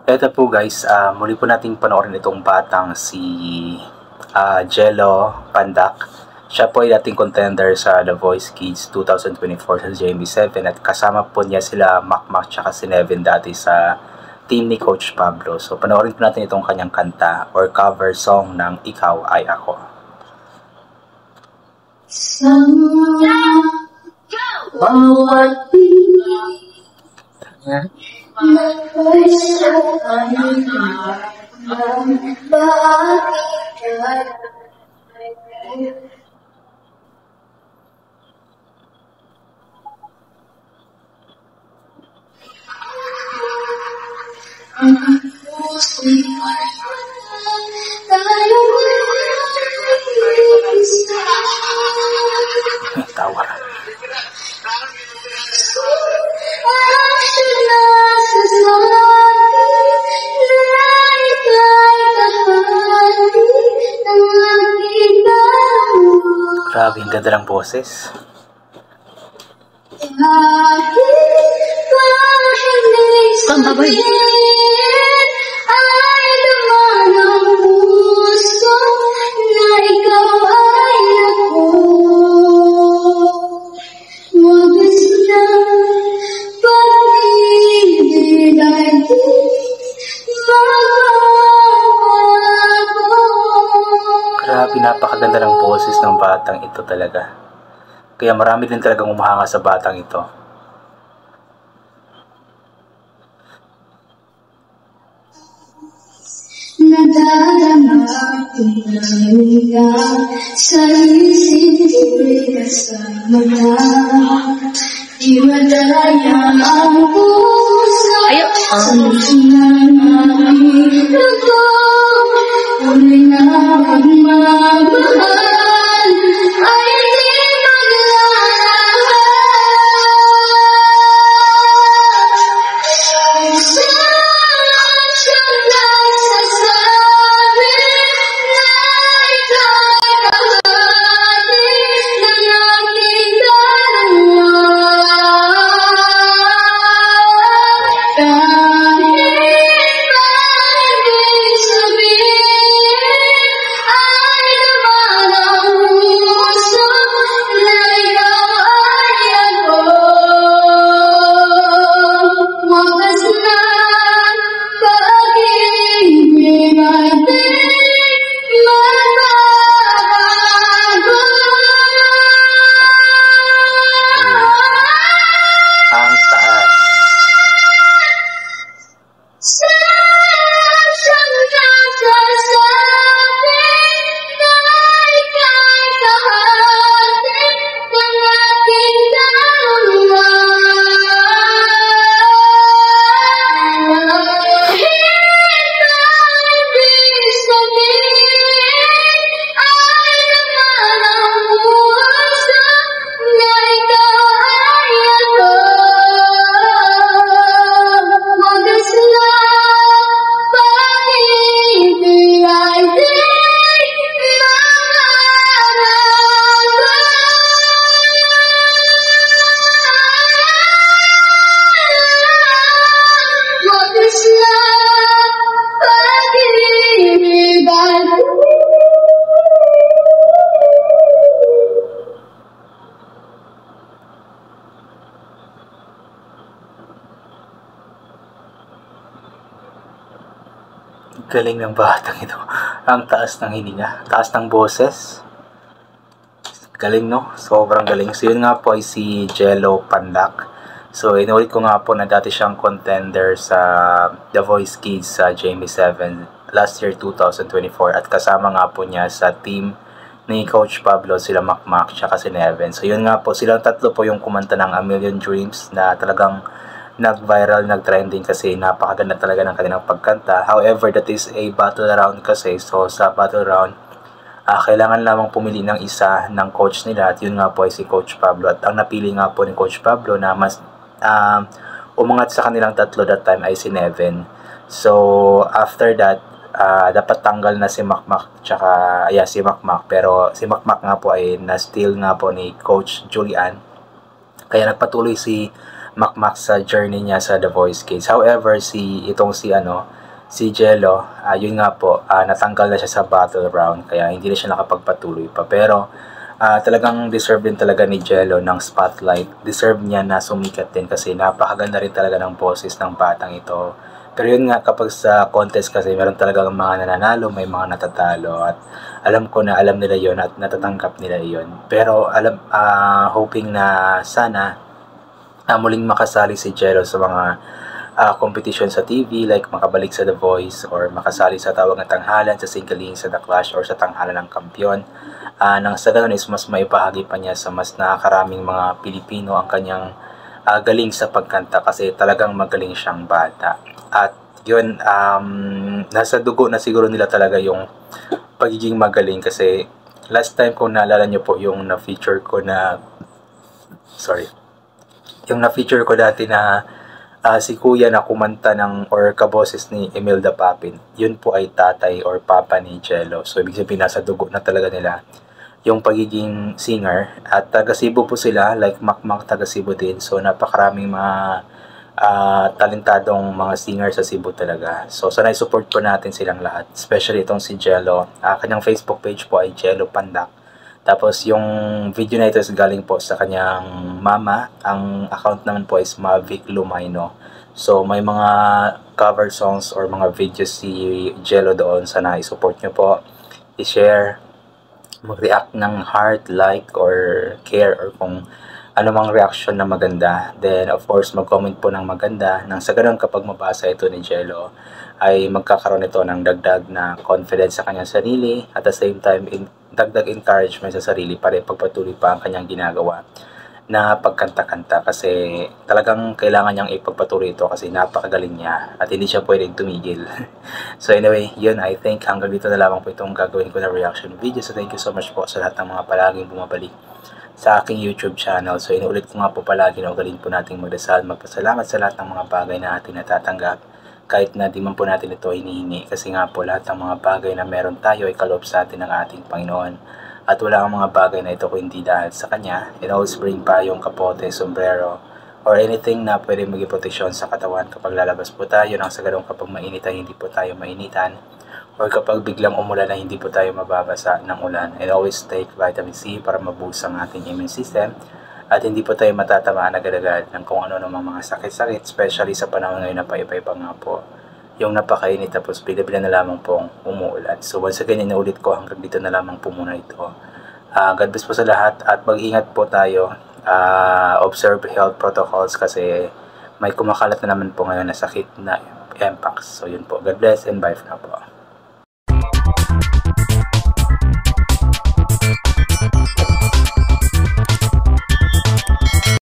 Eto po guys, muli po nating panoorin itong batang si Jello Pandak. Siya po ay dating contender sa The Voice Kids 2024 sa JMB7 at kasama po niya sila Makmak tsaka si Nevin dati sa team ni Coach Pablo. So panoorin po natin itong kanyang kanta or cover song ng Ikaw Ay Ako. Bawat Tawa. Grabe, ang ganda ng boses. Pambabay. Grabe, napakaganda ng boses ng batang ito talaga. Kaya marami din talagang umahanga sa batang ito. Nadarama ka sa isip kasama ka. Di madaya ang puso sa sinanay ko. Uli na magmamahal ay di maglalaan. Saan siyang nasasabi na ika'y kahati ng aking dalawa. Kahit pa ibig sabihin ay naman ang puso na ikaw ay ako. Wagas na pag-ibig ay di magbabago. Ang taas. Saan siyang nasasabi na ika'y kahati ng aking dalawa. Kahit na ibig sabihin ay naman ang puso na ikaw ay ako. Wagas na pag-ibig ay di magbabago. Wagas na pag-ibig ay Galing ng batang ito. Ang taas ng hininga, taas ng boses. Galing, no? Sobrang galing. So yun nga po ay si Jello Pandak. So inulit ko nga po na dati siyang contender sa The Voice Kids sa JMB7 last year 2024 at kasama nga po niya sa team ni Coach Pablo, sila Makmak tsaka si Nevin. So yun nga po, silang tatlo po yung kumanta ng A Million Dreams na talagang nag-viral, nag-trending kasi napakaganda talaga ng kanilang pagkanta. However, that is a battle round kasi. So sa battle round, kailangan lamang pumili ng isa ng coach nila at yun nga po ay si Coach Pablo. At ang napili nga po ni Coach Pablo na mas umangat sa kanilang tatlo that time ay si Nevin. So after that, dapat tanggal na si Makmak tsaka si Makmak, pero si Makmak nga po ay na-steal nga po ni Coach Julian. Kaya nagpatuloy si makmak sa journey niya sa The Voice Kids. However, si Jello, yun nga po, natanggal na siya sa battle round kaya hindi na siya nakapagpatuloy pa. Pero talagang deserve din talaga ni Jello ng spotlight. Deserve niya na sumikat din kasi napakaganda rin talaga ng boses ng batang ito. Pero yun nga, kapag sa contest kasi meron talagang mga nananalo, may mga natatalo, at alam ko na alam nila yon at natatanggap nila yon. Pero hoping na sana muling makasali si Jello sa mga competition sa TV, like makabalik sa The Voice or makasali sa Tawag ng Tanghalan, sa Singkaling, sa The Clash, or sa Tanghalan ng Kampiyon. Nang sa ganun is mas maipahagi pa niya sa mas nakakaraming mga Pilipino ang kanyang galing sa pagkanta kasi talagang magaling siyang bata. At yun, nasa dugo na siguro nila talaga yung pagiging magaling kasi last time kung naalala nyo po yung na-feature ko dati na si kuya na kumanta or kaboses ni Imelda Papin, yun po ay tatay or papa ni Jello. So ibig sabihin nasa dugo na talaga nila yung pagiging singer. At taga Cebu po sila, like makmak taga Cebu din. So napakaraming mga talentadong mga singer sa Cebu talaga. So sana i-support po natin silang lahat, especially itong si Jello. Kanyang Facebook page po ay Jello Pandak. Tapos yung video na ito is galing po sa kanyang mama. Ang account naman po is Mavic Lumayno. So may mga cover songs or mga videos si Jello doon. Sana i-support nyo po, i-share, mag-react ng heart, like, or care, or kung ano mang reaction na maganda. Then of course mag-comment po ng maganda nang sa ganun kapag mabasa ito ni Jello ay magkakaroon ito ng dagdag na confidence sa kanyang sarili, at the same time dagdag encouragement sa sarili para ipagpatuloy pa ang kanyang ginagawa na pagkanta-kanta kasi talagang kailangan niyang ipagpatuloy ito kasi napakagaling niya at hindi siya pwedeng tumigil. So anyway, yun, I think hanggang dito na lamang po itong gagawin ko na reaction video. So thank you so much po sa lahat ng mga palaging bumabalik sa aking YouTube channel. So inuulit ko nga po palagi na ugalin po nating magdasal, magpasalamat sa lahat ng mga bagay na ating natatanggap kahit na di man po natin ito hinihingi, kasi nga po lahat ng mga bagay na meron tayo ay kaloob sa atin ng ating Panginoon. At wala ang mga bagay na ito kung hindi dahil sa Kanya. And always bring pa yung kapote, sombrero, or anything na pwede maging proteksyon sa katawan kapag lalabas po tayo, nang sa ganun kapag mainit ay hindi po tayo mainitan, or kapag biglang umulan ay hindi po tayo mababasa ng ulan. And always take vitamin C para maboost ang ating immune system at hindi po tayo matatamaan agad-agad ng kung ano namang mga sakit-sakit, especially sa panahon ngayon na paiba-iba nga po yung napakainit tapos bila-bila na lamang pong umuulan. So once again, inuulit ko hanggang dito na lamang po muna ito. God bless po sa lahat at mag-ingat po tayo. Observe health protocols kasi may kumakalat na naman po ngayon na sakit na Mpox. So yun po. God bless and bye for now po.